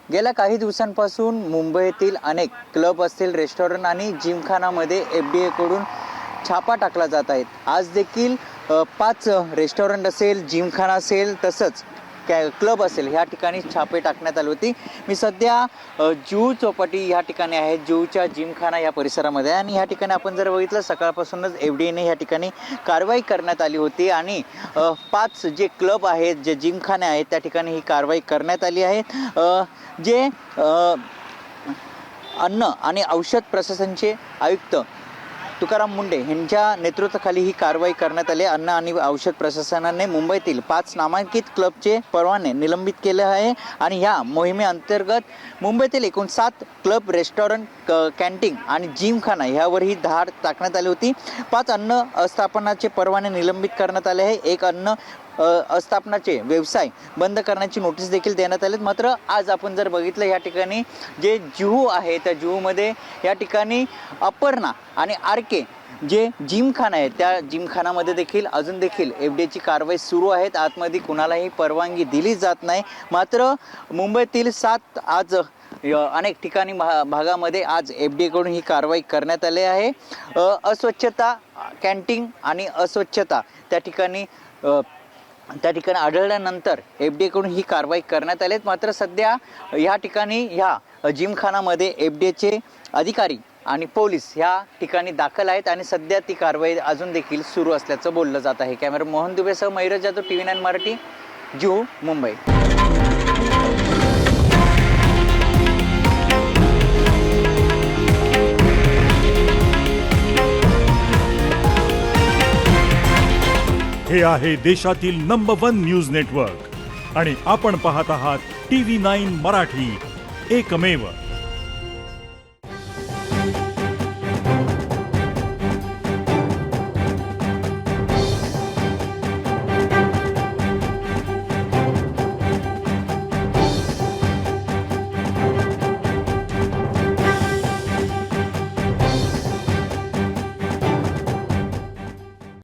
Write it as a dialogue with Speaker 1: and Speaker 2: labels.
Speaker 1: गेल्या काही दिवसांपासून मुंबईतील अनेक क्लब असतील, रेस्टॉरंट आणि जिमखानामध्ये FDA कडून छापा टाकला जात आहे। आज देखील 5 रेस्टॉरंट असेल, जिमखाना असेल, तसंच क्लब असेल, ह्या ठिकाणी छापे टाकण्यात आले होते। मी सध्या जुहू चौपाटी ह्या ठिकाणी आहे, जुहूच्या जिमखाना या परिसरामध्ये, आणि ह्या ठिकाणी आपण जर बघितलं सकाळपासूनच FDA ने ह्या ठिकाणी कारवाई करण्यात आली होती आणि 5 जे क्लब आहेत, जे जिमखाने आहेत, त्या ठिकाणी ही कारवाई करण्यात आली आहे। जे अन्न आणि औषध प्रशासनचे आयुक्त तुकाराम मुंढे यांच्या नेतृत्वाखाली ही कारवाई करण्यात आली। अन्न आणि औषध प्रशासनाने मुंबईतील 5 नामांकित क्लबचे परवाने निलंबित केले आहे आणि ह्या मोहिमेअंतर्गत मुंबईतील एकूण 7 क्लब, रेस्टॉरंट, कॅन्टीन आणि जिमखाना ह्यावर ही धाड टाकण्यात आली होती। 5 अन्न आस्थापनाचे परवाने निलंबित करण्यात आले आहे। एक अन्न आस्थापनाचे व्यवसाय बंद करण्याची नोटीस देखील देण्यात आली। मात्र आज आपण जर बघितलं या ठिकाणी जे जुहू आहे, त्या जुहूमध्ये या ठिकाणी अपर्णा आणि RK जे जिमखाना आहे, त्या जिमखानामध्ये देखील अजून देखील FDAची कारवाई सुरू आहे। आतमध्ये कुणालाही परवानगी दिली जात नाही। मात्र मुंबईतील 7 आज अनेक ठिकाणी भागामध्ये आज FDA कडून ही कारवाई करण्यात आली आहे। अस्वच्छता, कॅन्टीन आणि अस्वच्छता त्या ठिकाणी आढळल्यानंतर FDA कडून ही कारवाई करण्यात आली। मात्र सध्या या ठिकाणी ह्या जिमखानामध्ये FDAचे अधिकारी आणि पोलीस ह्या ठिकाणी दाखल आहेत आणि सध्या ती कारवाई अजून देखील सुरू असल्याचं बोललं जात आहे। कॅमेरा मोहन दुबेसह मयूर जाधव, TV9 मराठी, जुहू, मुंबई।
Speaker 2: हे आहे देशातील नंबर 1 न्यूज नेटवर्क आणि आपण पाहत आहात TV9 मराठी, एकमेव।